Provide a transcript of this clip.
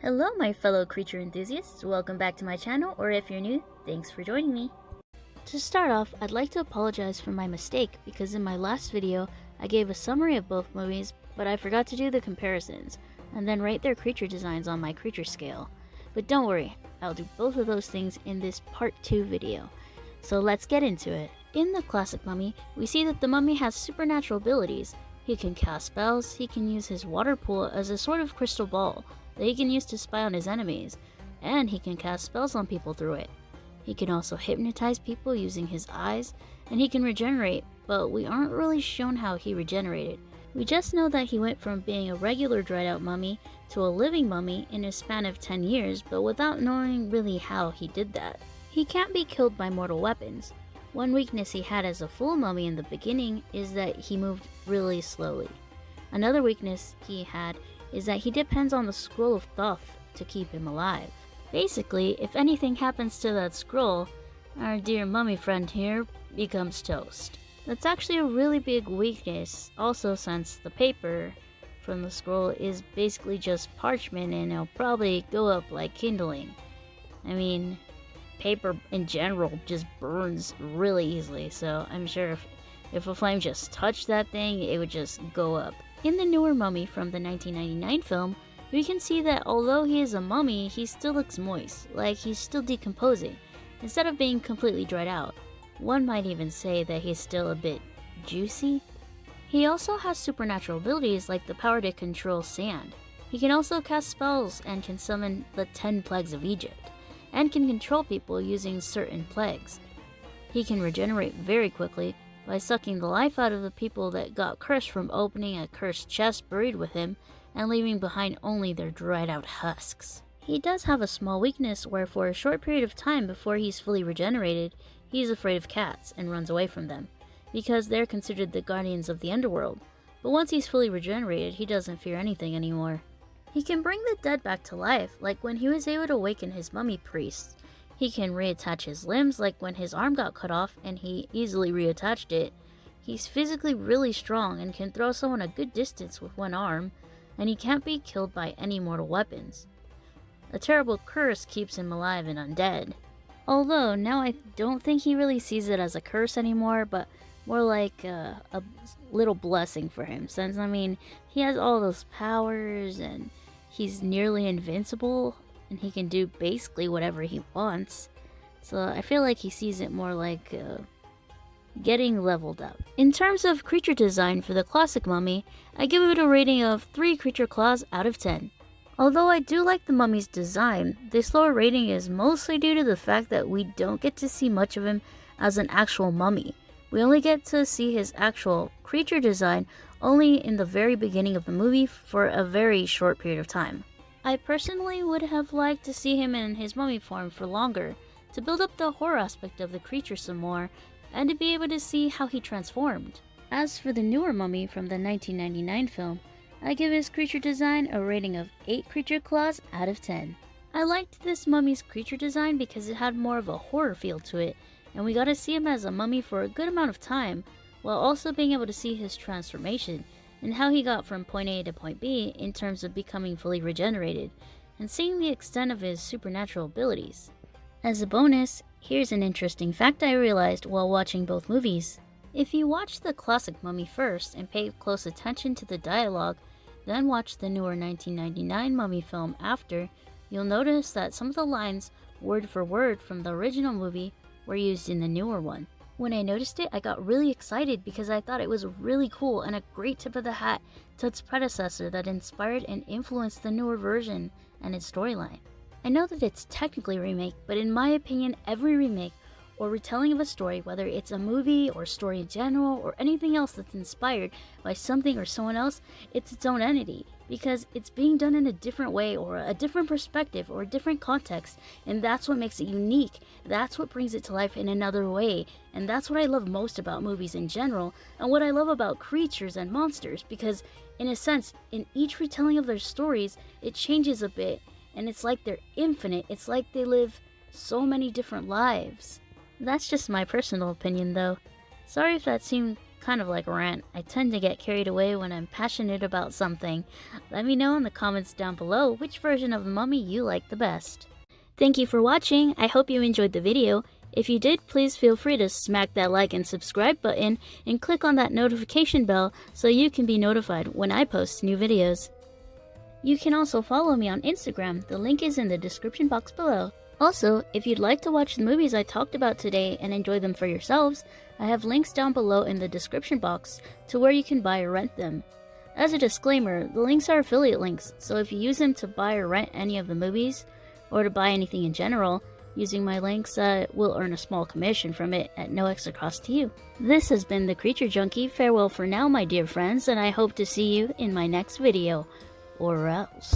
Hello my fellow creature enthusiasts, welcome back to my channel, or if you're new, thanks for joining me. To start off, I'd like to apologize for my mistake because in my last video, I gave a summary of both movies, but I forgot to do the comparisons, and then rate their creature designs on my creature scale. But don't worry, I'll do both of those things in this part 2 video. So let's get into it. In the classic mummy, we see that the mummy has supernatural abilities. He can cast spells, he can use his water pool as a sort of crystal ball that he can use to spy on his enemies, and he can cast spells on people through it. He can also hypnotize people using his eyes, and he can regenerate, but we aren't really shown how he regenerated. We just know that he went from being a regular dried out mummy to a living mummy in a span of 10 years, but without knowing really how he did that. He can't be killed by mortal weapons. One weakness he had as a full mummy in the beginning is that he moved really slowly. Another weakness he had is that he depends on the scroll of Thoth to keep him alive. Basically, if anything happens to that scroll, our dear mummy friend here becomes toast. That's actually a really big weakness, also since the paper from the scroll is basically just parchment and it'll probably go up like kindling. I mean, paper in general just burns really easily, so I'm sure if a flame just touched that thing, it would just go up. In the newer mummy from the 1999 film, we can see that although he is a mummy, he still looks moist, like he's still decomposing, instead of being completely dried out. One might even say that he's still a bit juicy. He also has supernatural abilities like the power to control sand. He can also cast spells and can summon the 10 plagues of Egypt, and can control people using certain plagues. He can regenerate very quickly by sucking the life out of the people that got cursed from opening a cursed chest buried with him and leaving behind only their dried out husks. He does have a small weakness where for a short period of time before he's fully regenerated, he's afraid of cats and runs away from them, because they're considered the guardians of the underworld, but once he's fully regenerated, he doesn't fear anything anymore. He can bring the dead back to life, like when he was able to awaken his mummy priests. He can reattach his limbs, like when his arm got cut off and he easily reattached it. He's physically really strong and can throw someone a good distance with one arm, and he can't be killed by any mortal weapons. A terrible curse keeps him alive and undead. Although, now I don't think he really sees it as a curse anymore, but more like a little blessing for him, since, I mean, he has all those powers and he's nearly invincible, and he can do basically whatever he wants. So I feel like he sees it more like getting leveled up. In terms of creature design for the classic mummy, I give it a rating of 3 creature claws out of 10. Although I do like the mummy's design, this lower rating is mostly due to the fact that we don't get to see much of him as an actual mummy. We only get to see his actual creature design only in the very beginning of the movie for a very short period of time. I personally would have liked to see him in his mummy form for longer, to build up the horror aspect of the creature some more, and to be able to see how he transformed. As for the newer mummy from the 1999 film, I give his creature design a rating of 8 creature claws out of 10. I liked this mummy's creature design because it had more of a horror feel to it, and we got to see him as a mummy for a good amount of time, while also being able to see his transformation, and how he got from point A to point B in terms of becoming fully regenerated, and seeing the extent of his supernatural abilities. As a bonus, here's an interesting fact I realized while watching both movies. If you watch the classic mummy first and pay close attention to the dialogue, then watch the newer 1999 mummy film after, you'll notice that some of the lines, word for word from the original movie, were used in the newer one. When I noticed it, I got really excited because I thought it was really cool and a great tip of the hat to its predecessor that inspired and influenced the newer version and its storyline. I know that it's technically a remake, but in my opinion, every remake or retelling of a story, whether it's a movie or story in general or anything else that's inspired by something or someone else, it's its own entity, because it's being done in a different way or a different perspective or a different context, and that's what makes it unique. That's what brings it to life in another way, and that's what I love most about movies in general, and what I love about creatures and monsters, because in a sense, in each retelling of their stories, it changes a bit, and it's like they're infinite. It's like they live so many different lives. That's just my personal opinion though. Sorry if that seemed kind of like a rant. I tend to get carried away when I'm passionate about something. Let me know in the comments down below which version of the mummy you like the best. Thank you for watching. I hope you enjoyed the video. If you did, please feel free to smack that like and subscribe button and click on that notification bell so you can be notified when I post new videos. You can also follow me on Instagram. The link is in the description box below. Also, if you'd like to watch the movies I talked about today and enjoy them for yourselves, I have links down below in the description box to where you can buy or rent them. As a disclaimer, the links are affiliate links, so if you use them to buy or rent any of the movies, or to buy anything in general, using my links will earn a small commission from it at no extra cost to you. This has been the Creature Junkie. Farewell for now, my dear friends, and I hope to see you in my next video. Or else.